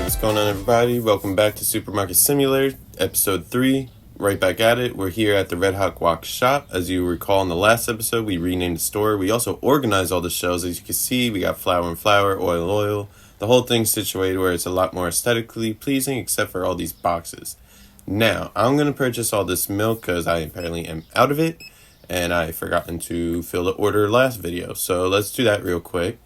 What's going on, everybody? Welcome back to Supermarket Simulator, episode 3. Right back at it. We're here at the Red Hot Guac shop. As you recall in the last episode, we renamed the store. We also organized all the shelves. As you can see, we got flour and flour, oil and oil. The whole thing's situated where it's a lot more aesthetically pleasing, except for all these boxes. Now, I'm going to purchase all this milk because I apparently am out of it. And I've forgotten to fill the order last video. So let's do that real quick.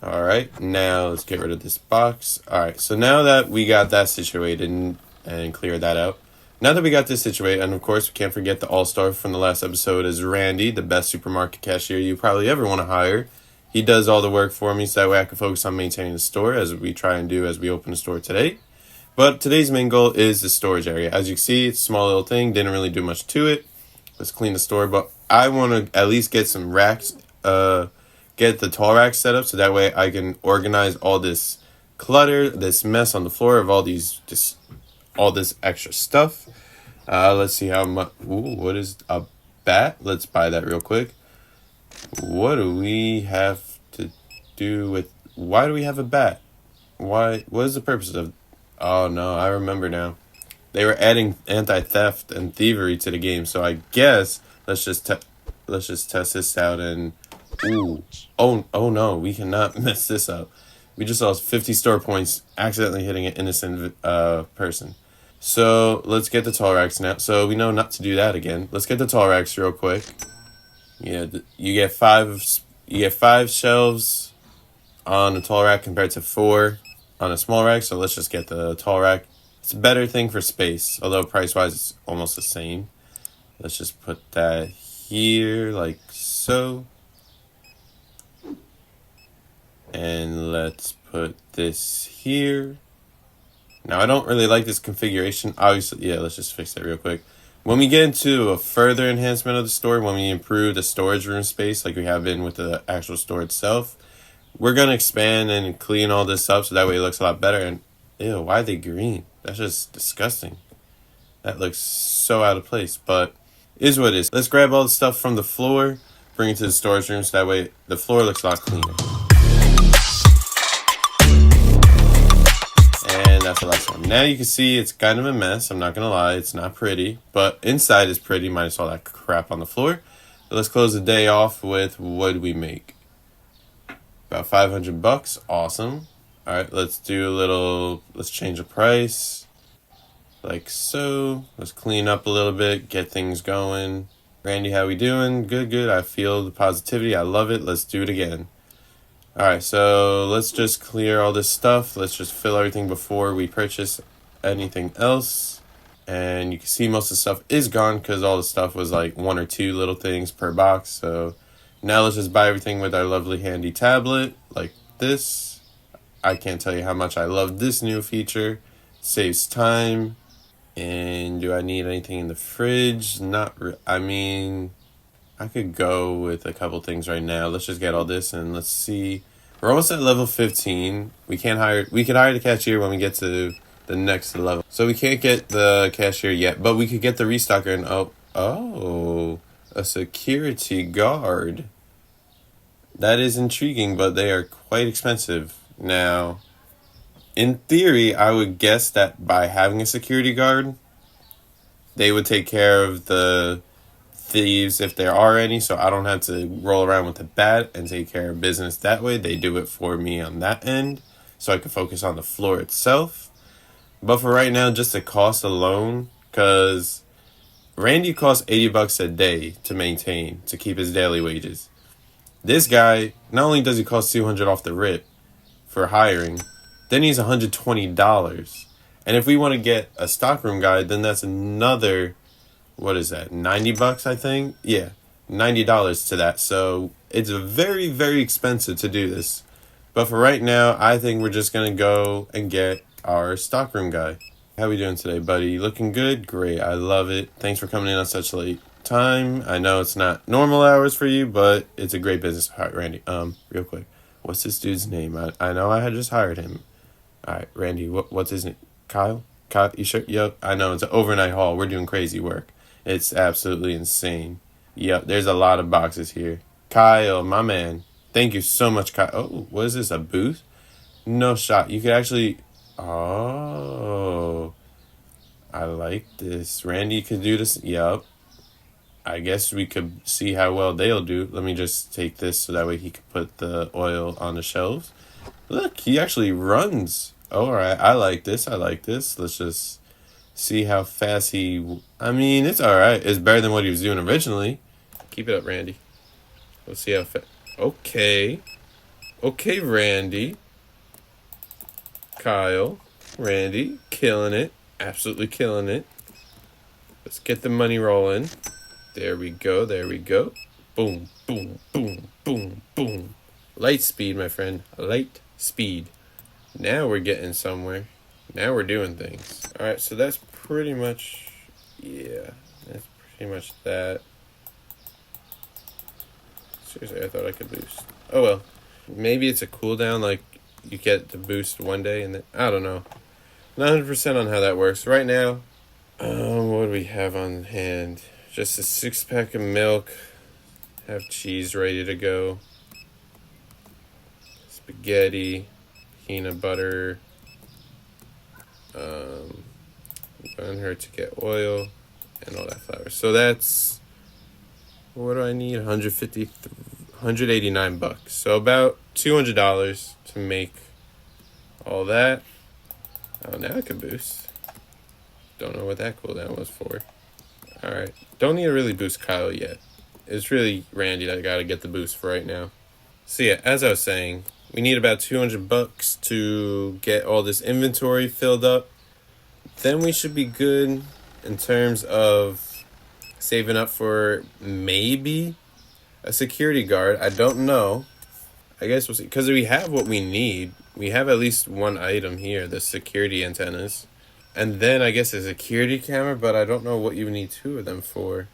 Alright, now let's get rid of this box. Alright, so now that we got that situated and cleared that out. Now that we got this situated, and of course we can't forget the all-star from the last episode is Randy, the best supermarket cashier you probably ever want to hire. He does all the work for me so that way I can focus on maintaining the store as we try and do as we open the store today. But today's main goal is the storage area. As you can see, it's a small little thing, didn't really do much to it. Let's clean the store, but I want to at least get some racks, get the tall rack set up so that way I can organize all this clutter, this mess on the floor of all this extra stuff. Let's see how much. Ooh, what is a bat? Let's buy that real quick. What do we have to do with? Why do we have a bat? Why? What is the purpose of? Oh no, I remember now. They were adding anti-theft and thievery to the game, so I guess let's just test this out and. Ooh. Oh no, we cannot mess this up. We just lost 50 store points accidentally hitting an innocent person. So let's get the tall racks now. So we know not to do that again. Let's get the tall racks real quick. Yeah, you get five shelves on the tall rack compared to 4 on a small rack. So let's just get the tall rack. It's a better thing for space, although price-wise it's almost the same. Let's just put that here like so. And let's put this here. Now, I don't really like this configuration. Obviously, yeah, let's just fix that real quick. When we get into a further enhancement of the store, when we improve the storage room space like we have been with the actual store itself, we're going to expand and clean all this up so that way it looks a lot better. And, ew, why are they green? That's just disgusting. That looks so out of place, but is what it is. Let's grab all the stuff from the floor, bring it to the storage room so that way the floor looks a lot cleaner. And that's the last one. Now you can see it's kind of a mess. I'm not going to lie. It's not pretty. But inside is pretty minus all that crap on the floor. But let's close the day off with what did we make? About $500. Awesome. Alright, let's change the price. Like so. Let's clean up a little bit. Get things going. Randy, how we doing? Good. I feel the positivity. I love it. Let's do it again. Alright, so let's just clear all this stuff. Let's just fill everything before we purchase anything else. And you can see most of the stuff is gone because all the stuff was like 1 or 2 little things per box. So now let's just buy everything with our lovely handy tablet like this. I can't tell you how much I love this new feature. Saves time. And do I need anything in the fridge? I could go with a couple things right now. Let's just get all this and let's see. We're almost at level 15. We could hire the cashier when we get to the next level. So we can't get the cashier yet, but we could get the restocker and a security guard. That is intriguing, but they are quite expensive. Now, in theory, I would guess that by having a security guard, they would take care of the thieves if there are any, so I don't have to roll around with a bat and take care of business that way. They do it for me on that end so I can focus on the floor itself. But for right now, just the cost alone, because Randy costs $80 a day to maintain, to keep his daily wages. This guy, not only does he cost $200 off the rip for hiring, then he's $120. And if we want to get a stockroom guy, then that's another, what is that, $90 I think? Yeah, $90 to that. So it's very, very expensive to do this. But for right now, I think we're just going to go and get our stockroom guy. How we doing today, buddy? Looking good? Great, I love it. Thanks for coming in on such late time. I know it's not normal hours for you, but it's a great business. All right, Randy, real quick. What's this dude's name? I know I had just hired him. All right, Randy, what's his name? Kyle? Kyle, you sure? Yep, I know, it's an overnight haul. We're doing crazy work. It's absolutely insane. Yep, there's a lot of boxes here. Kyle, my man. Thank you so much, Kyle. Oh, what is this, a booth? No shot. You could actually... Oh, I like this. Randy could do this. Yup. I guess we could see how well they'll do. Let me just take this so that way he could put the oil on the shelves. Look, he actually runs. All right, I like this. I like this. Let's just see how fast he. I mean, it's all right. It's better than what he was doing originally. Keep it up, Randy. Let's see how fast. Okay. Okay, Randy. Kyle. Randy. Killing it. Absolutely killing it. Let's get the money rolling. There we go. There we go. Boom, boom, boom, boom, boom. Light speed, my friend. Light speed. Now we're getting somewhere. Now we're doing things. All right, so that's pretty much, yeah, that's pretty much that. Seriously, I thought I could boost. Oh, well. Maybe it's a cooldown, like you get the boost one day and then, I don't know. Not 100% on how that works. Right now, what do we have on hand? Just a 6-pack of milk. Have cheese ready to go. Spaghetti. Peanut butter. Run her to get oil. And all that flour. So that's... What do I need? 189 bucks. So about $200 to make all that. Oh, now I can boost. Don't know what that cooldown was for. Alright. Don't need to really boost Kyle yet. It's really Randy that I gotta get the boost for right now. So yeah, as I was saying, we need about 200 bucks to get all this inventory filled up. Then we should be good in terms of saving up for maybe a security guard. I don't know. I guess we'll see. Because we have what we need. We have at least one item here, the security antennas. And then I guess a security camera, but I don't know what you need 2 of them for.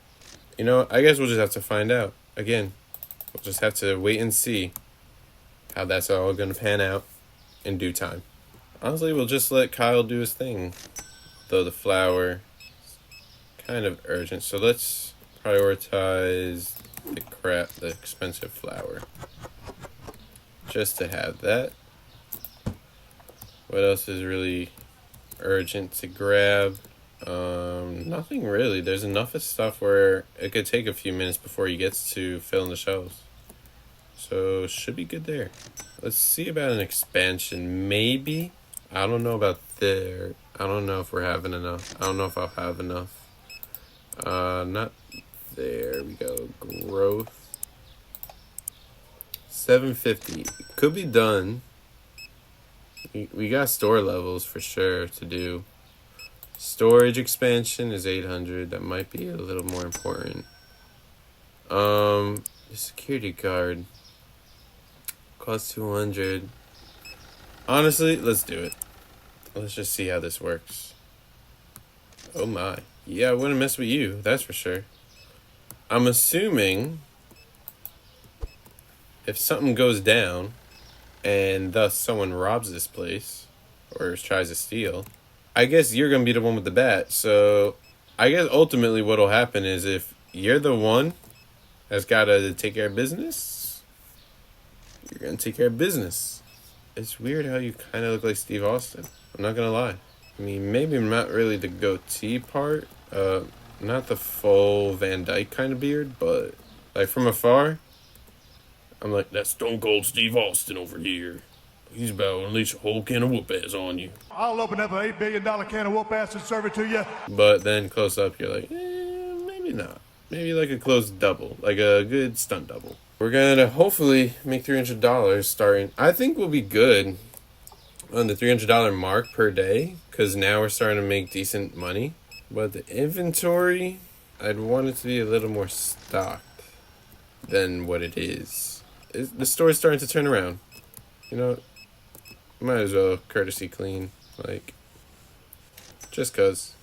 You know, I guess we'll just have to find out. Again, we'll just have to wait and see how that's all going to pan out in due time. Honestly, we'll just let Kyle do his thing. Though the flour is kind of urgent. So let's prioritize the expensive flour. Just to have that. What else is really urgent to grab? Nothing really. There's enough of stuff where it could take a few minutes before he gets to filling the shelves. So should be good there. Let's see about an expansion. Maybe. I don't know about there. I don't know if we're having enough. I don't know if I'll have enough. Not there. We go. Growth. 750. Could be done. We got store levels for sure to do. Storage expansion is 800. That might be a little more important. The security guard costs 200. Honestly, let's do it. Let's just see how this works. Oh my. Yeah, I wouldn't mess with you, that's for sure. I'm assuming if something goes down and thus someone robs this place or tries to steal, I guess you're going to be the one with the bat. So I guess ultimately what will happen is if you're the one that's got to take care of business, you're going to take care of business. It's weird how you kind of look like Steve Austin. I'm not going to lie. I mean, maybe not really the goatee part. Not the full Van Dyke kind of beard, but like from afar, I'm like, that's Stone Cold Steve Austin over here. He's about to unleash a whole can of whoop ass on you. I'll open up an $8 billion can of whoop ass and serve it to you. But then close up, you're like, maybe not. Maybe like a close double, like a good stunt double. We're going to hopefully make $300 starting. I think we'll be good on the $300 mark per day because now we're starting to make decent money. But the inventory, I'd want it to be a little more stocked than what it is. The store's starting to turn around. You know, might as well courtesy clean, like, just cause.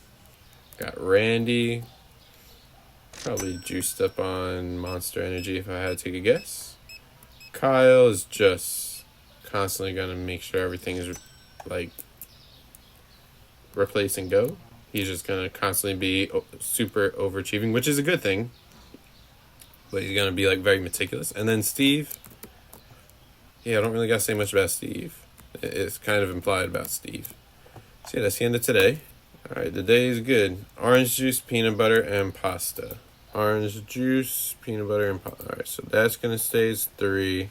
Got Randy, probably juiced up on Monster Energy if I had to take a guess. Kyle is just constantly gonna make sure everything is, like, replace and go. He's just gonna constantly be super overachieving, which is a good thing. But he's gonna be, like, very meticulous. And then Steve, yeah, I don't really gotta say much about Steve. It's kind of implied about Steve. So yeah, that's the end of today. Alright, the day is good. Orange juice, peanut butter, and pasta. Orange juice, peanut butter, and pasta. Alright, so that's going to stay as 3.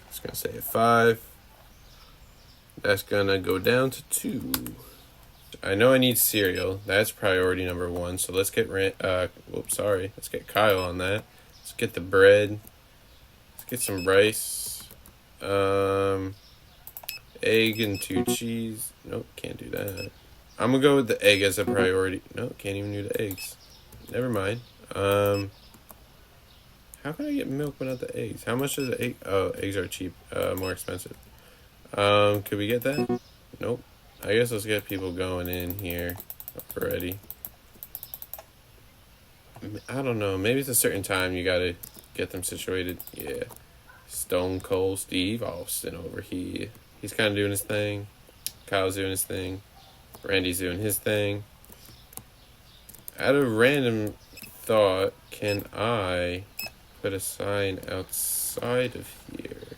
It's going to stay at 5. That's going to go down to 2. I know I need cereal. That's priority number 1. So let's get let's get Kyle on that. Let's get the bread. Let's get some rice. Egg and 2 cheese. Nope, can't do that. I'm gonna go with the egg as a priority. No, can't even do the eggs. Never mind. How can I get milk without the eggs? How much is the egg? Oh, eggs are cheap. More expensive. Could we get that? Nope. I guess let's get people going in here already. I don't know. Maybe it's a certain time you gotta get them situated. Yeah. Stone Cold Steve Austin over here. He's kind of doing his thing. Kyle's doing his thing. Randy's doing his thing. Out of random thought, can I put a sign outside of here?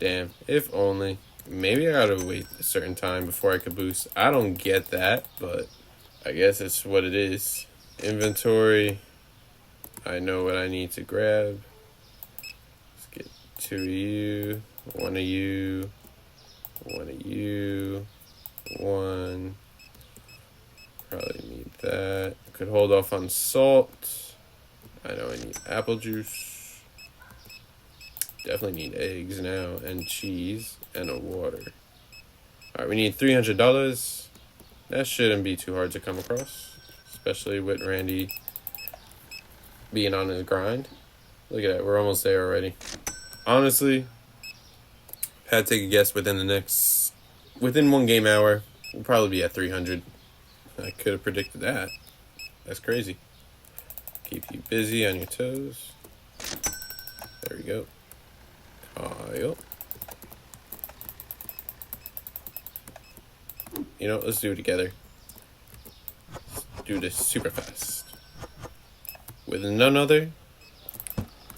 Damn, if only. Maybe I gotta wait a certain time before I could boost. I don't get that, but I guess it's what it is. Inventory. I know what I need to grab. Let's get 2 of you, 1 of you, 1 of you, 1. Probably need that. Could hold off on salt. I know I need apple juice. Definitely need eggs now, and cheese, and a water. Alright, we need $300. That shouldn't be too hard to come across, especially with Randy being on his grind. Look at that, we're almost there already. Honestly, had to take a guess within 1 game hour, we'll probably be at 300. I could have predicted that. That's crazy. Keep you busy on your toes. There we go. Kyle. You know, let's do it together. Let's do this super fast. With none other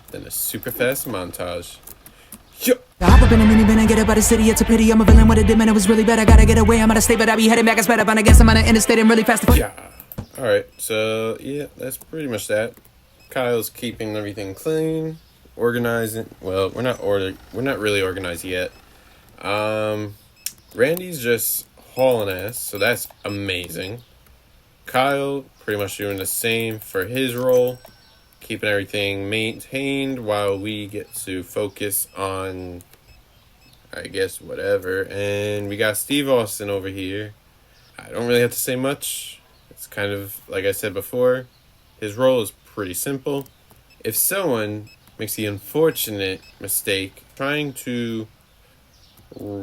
than a super fast montage. Yo! I hop up in a minivan and get up out of the city. It's a pity I'm a villain. What I did, man, it was really bad. I gotta get away. I'm out of state, but I be heading back. I sped up and I guess I'm on the interstate and really fast. Yeah. Alright, so yeah, that's pretty much that. Kyle's keeping everything clean, organizing. Well, we're not really organized yet. Randy's just hauling ass, so that's amazing. Kyle pretty much doing the same for his role, keeping everything maintained while we get to focus on, I guess, whatever. And we got Steve Austin over here. I don't really have to say much. It's kind of, like I said before, his role is pretty simple. If someone makes the unfortunate mistake trying to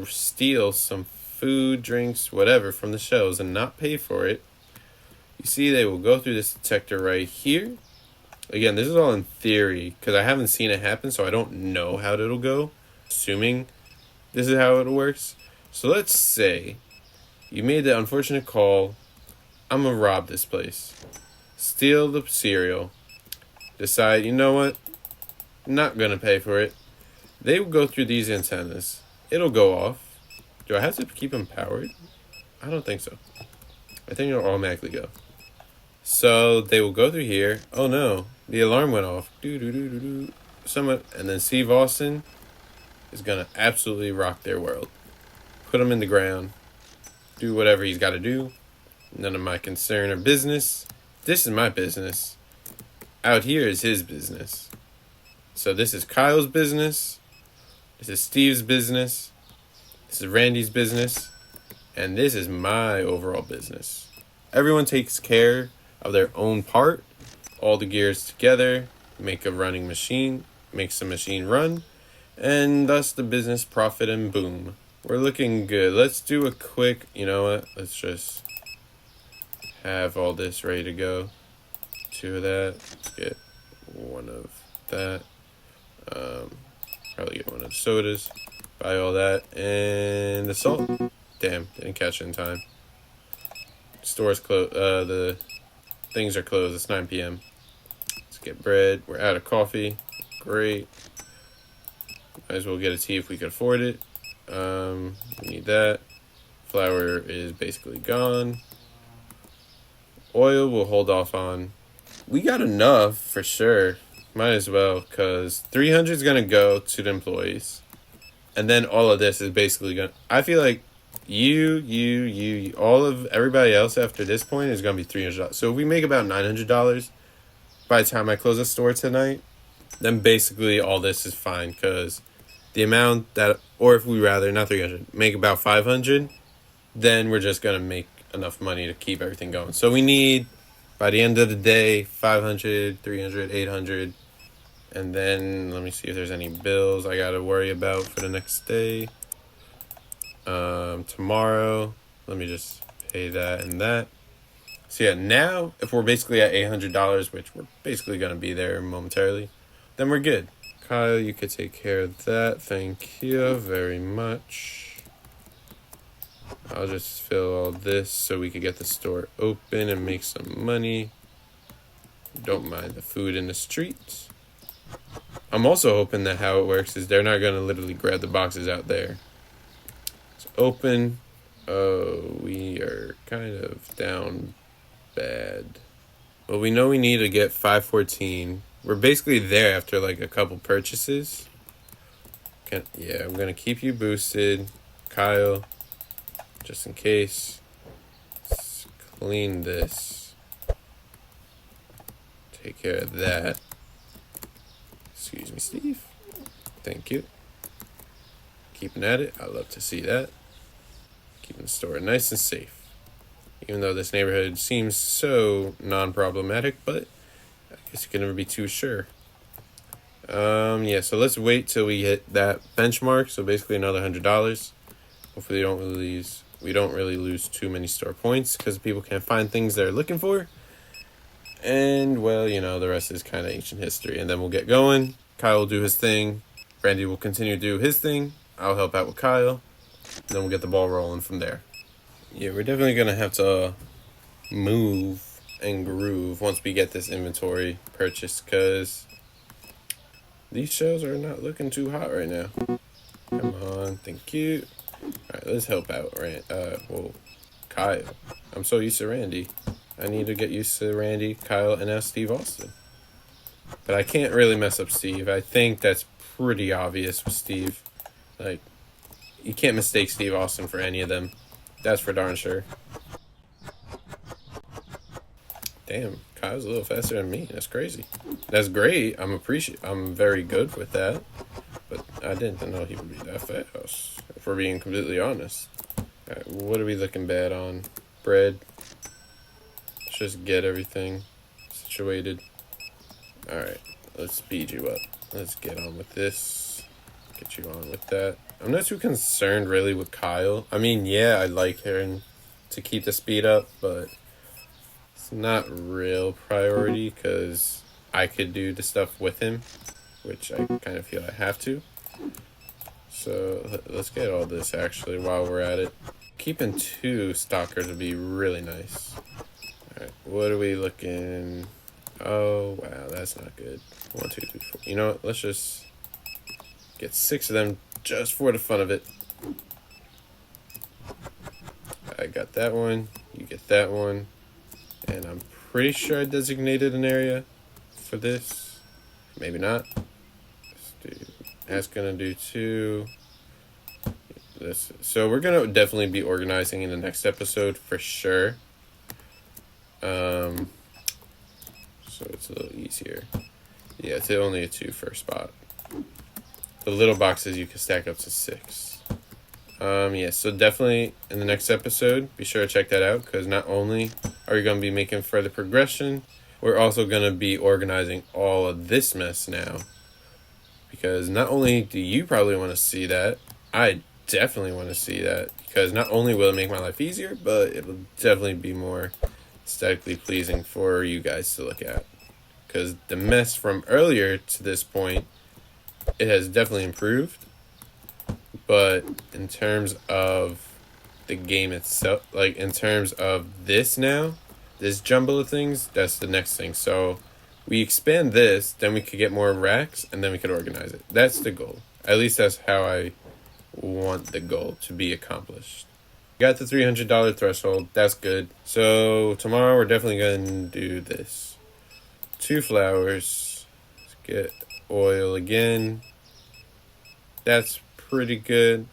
steal some food, drinks, whatever from the shelves and not pay for it, you see they will go through this detector right here. Again, this is all in theory because I haven't seen it happen, so I don't know how it'll go. Assuming this is how it works. So let's say you made the unfortunate call. I'm going to rob this place. Steal the cereal. Decide, you know what? Not going to pay for it. They will go through these antennas. It'll go off. Do I have to keep them powered? I don't think so. I think it'll automatically go. So they will go through here. Oh no, the alarm went off. Someone, and then Steve Austin is going to absolutely rock their world. Put them in the ground. Do whatever he's got to do. None of my concern or business. This is my business. Out here is his business. So this is Kyle's business. This is Steve's business. This is Randy's business. And this is my overall business. Everyone takes care of their own part. All the gears together make a running machine. Makes the machine run. And thus the business profit and boom. We're looking good. Let's do a quick, you know what? Let's just have all this ready to go. 2 of that. Let's get 1 of that. Probably get 1 of the sodas. Buy all that. And the salt. Damn, didn't catch it in time. Store's closed. The things are closed. It's 9 p.m. Let's get bread. We're out of coffee. Great. Might as well get a tea if we can afford it. We need that. Flour is basically gone. Oil we'll hold off on. We got enough for sure. Might as well, because 300 is going to go to the employees. And then all of this is basically going to... I feel like you, all of everybody else after this point is going to be $300. So if we make about $900 by the time I close the store tonight, then basically all this is fine, because the amount that... Or if we rather, not 300, make about 500, then we're just going to make enough money to keep everything going. So we need, by the end of the day, 500, 300, 800... And then, let me see if there's any bills I got to worry about for the next day. Tomorrow, let me just pay that and that. So yeah, now, if we're basically at $800, which we're basically going to be there momentarily, then we're good. Kyle, you could take care of that. Thank you very much. I'll just fill all this so we could get the store open and make some money. Don't mind the food in the streets. I'm also hoping that how it works is they're not going to literally grab the boxes out there. It's open. Oh, we are kind of down bad. Well, we know we need to get 514. We're basically there after like a couple purchases. I'm going to keep you boosted. Kyle, just in case. Let's clean this. Take care of that. Excuse me, Steve. Thank you. Keeping at it. I love to see that. Keeping the store nice and safe. Even though this neighborhood seems so non-problematic, but I guess you can never be too sure. So let's wait till we hit that benchmark. So basically another $100. Hopefully we don't really lose too many store points because people can't find things they're looking for. And, well, the rest is kind of ancient history. And then we'll get going. Kyle will do his thing. Randy will continue to do his thing. I'll help out with Kyle. And then we'll get the ball rolling from there. Yeah, we're definitely going to have to move and groove once we get this inventory purchased, because these shelves are not looking too hot right now. Come on. Thank you. All right, let's help out. Kyle. I'm so used to Randy. I need to get used to Randy, Kyle, and now Steve Austin. But I can't really mess up Steve. I think that's pretty obvious with Steve. Like, you can't mistake Steve Austin for any of them. That's for darn sure. Damn, Kyle's a little faster than me. That's crazy. That's great. I'm very good with that. But I didn't know he would be that fast, if we're being completely honest. All right, what are we looking bad on? Bread. Just get everything situated. Alright, let's speed you up. Let's get on with this. Get you on with that. I'm not too concerned really with Kyle. I mean, yeah, I'd like her to keep the speed up, but it's not real priority because I could do the stuff with him, which I kind of feel I have to. So let's get all this actually while we're at it. Keeping 2 stockers would be really nice. Alright, what are we looking? Oh, wow, that's not good. 1, 2, 3, 4. You know what? Let's just get 6 of them just for the fun of it. I got that one. You get that one. And I'm pretty sure I designated an area for this. Maybe not. That's gonna do 2. So we're gonna definitely be organizing in the next episode for sure. So it's a little easier. Yeah, it's only a 2 for a spot. The little boxes you can stack up to 6. So definitely in the next episode, be sure to check that out, because not only are we going to be making further progression, we're also going to be organizing all of this mess now. Because not only do you probably want to see that, I definitely want to see that, because not only will it make my life easier, but it will definitely be more aesthetically pleasing for you guys to look at. Because the mess from earlier to this point, it has definitely improved. But in terms of the game itself, like in terms of this now, this jumble of things, that's the next thing. So we expand this, then we could get more racks, and then we could organize it. That's the goal. At least that's how I want the goal to be accomplished. Got the $300 threshold. That's good. So tomorrow we're definitely going to do this. 2 flowers. Let's get oil again. That's pretty good.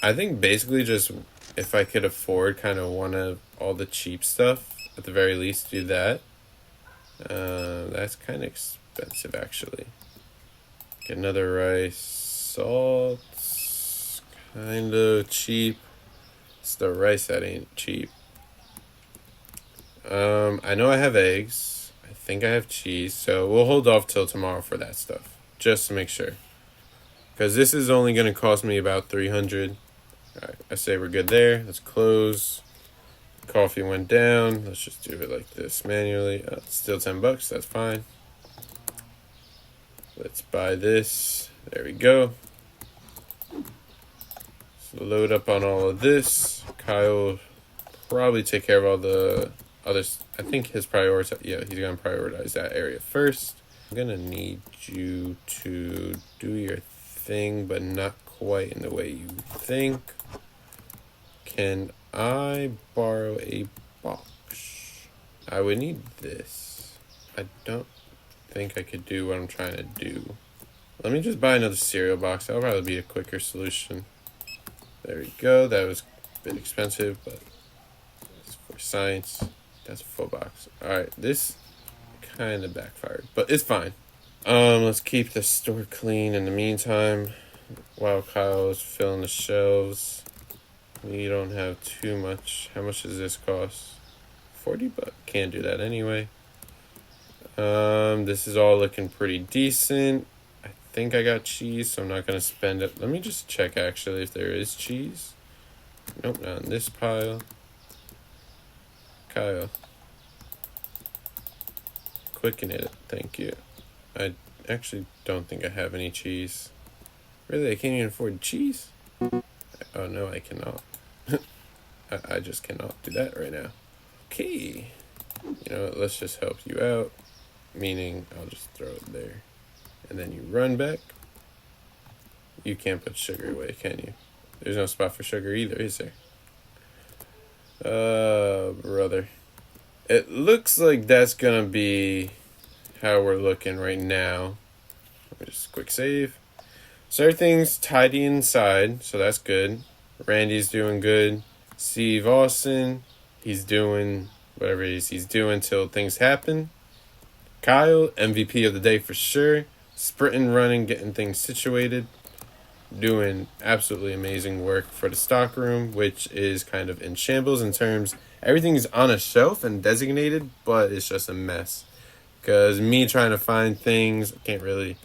I think basically just if I could afford kind of one of all the cheap stuff, at the very least do that. That's kind of expensive actually. Get another rice. Salt. Kind of cheap. It's the rice that ain't cheap. I know I have eggs. I think I have cheese. So we'll hold off till tomorrow for that stuff. Just to make sure. Because this is only going to cost me about $300. Alright, I say we're good there. Let's close. Coffee went down. Let's just do it like this manually. It's still $10. That's fine. Let's buy this. There we go. So load up on all of this. Kyle will probably take care of all the others. I think his priority. Yeah, he's going to prioritize that area first. I'm going to need you to do your thing, but not quite in the way you think. Can I borrow a box? I would need this. I don't think I could do what I'm trying to do. Let me just buy another cereal box. That'll probably be a quicker solution. There we go. That was a bit expensive, but it's for science. That's a full box. Alright, this kind of backfired, but it's fine. Let's keep the store clean in the meantime while Kyle is filling the shelves. We don't have too much. How much does this cost? $40, but can't do that anyway. This is all looking pretty decent. I think I got cheese, so I'm not going to spend it. Let me just check actually if there is cheese. Nope, not in this pile. Kyle. Quicken it, thank you. I actually don't think I have any cheese. Really, I can't even afford cheese? Oh no, I cannot. I just cannot do that right now. Okay. You know what, let's just help you out. Meaning, I'll just throw it there. And then you run back. You can't put sugar away, can you? There's no spot for sugar either, is there? Brother. It looks like that's gonna be how we're looking right now. Let me just quick save. So everything's tidy inside, so that's good. Randy's doing good. Steve Austin, he's doing whatever it is he's doing till things happen. Kyle, MVP of the day for sure. Sprinting, running, getting things situated. Doing absolutely amazing work for the stock room, which is kind of in shambles in terms everything's on a shelf and designated, but it's just a mess. Because me trying to find things, I can't really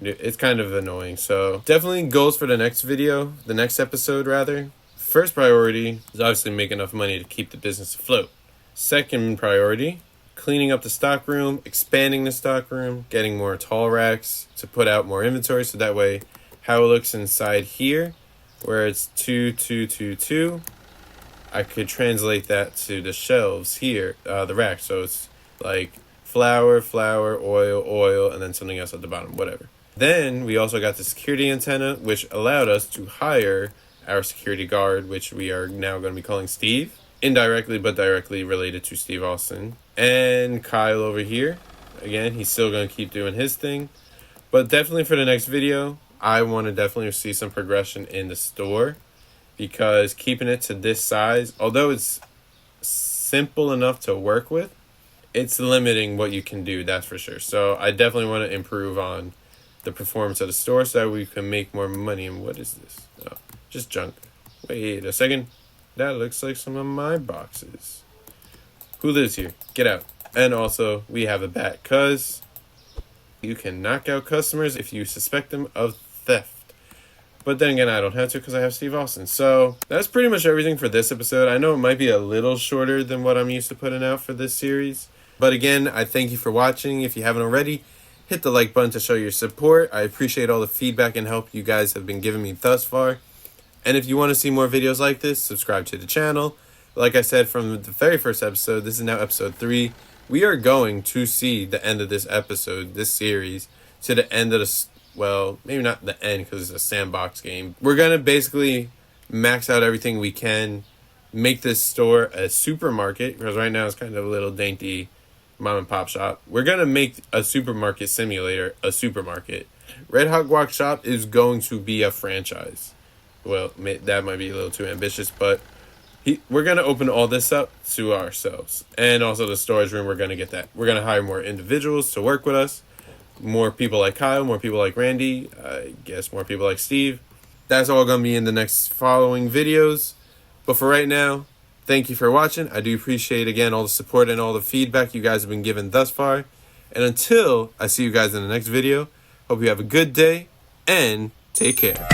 do. It's kind of annoying. So definitely goals for the next video, the next episode rather. First priority is obviously make enough money to keep the business afloat. Second priority, cleaning up the stock room, expanding the stock room, getting more tall racks to put out more inventory, so that way how it looks inside here, where it's 2, 2, 2, 2, I could translate that to the shelves here, the rack. So it's like flour, oil, oil, and then something else at the bottom, whatever. Then we also got the security antenna, which allowed us to hire our security guard, which we are now going to be calling Steve. Indirectly, but directly related to Steve Austin. And Kyle over here. Again, he's still going to keep doing his thing. But definitely for the next video, I want to definitely see some progression in the store. Because keeping it to this size, although it's simple enough to work with, it's limiting what you can do, that's for sure. So I definitely want to improve on the performance of the store so that we can make more money. And what is this? Oh, just junk. Wait a second. That looks like some of my boxes. Who lives here? Get out. And also, we have a bat, because you can knock out customers if you suspect them of theft. But then again, I don't have to because I have Steve Austin. So that's pretty much everything for this episode. I know it might be a little shorter than what I'm used to putting out for this series. But again, I thank you for watching. If you haven't already, hit the like button to show your support. I appreciate all the feedback and help you guys have been giving me thus far. And if you want to see more videos like this, subscribe to the channel. Like I said from the very first episode, this is now episode 3. We are going to see the end of this episode, this series, to the end of the... Well, maybe not the end because it's a sandbox game. We're going to basically max out everything we can, make this store a supermarket, because right now it's kind of a little dainty mom and pop shop. We're going to make a supermarket simulator a supermarket. Red Hot Guac Shop is going to be a franchise. Well, that might be a little too ambitious, but we're going to open all this up to ourselves. And also the storage room, we're going to get that. We're going to hire more individuals to work with us. More people like Kyle, more people like Randy, I guess more people like Steve. That's all going to be in the next following videos. But for right now, thank you for watching. I do appreciate, again, all the support and all the feedback you guys have been given thus far. And until I see you guys in the next video, hope you have a good day and take care.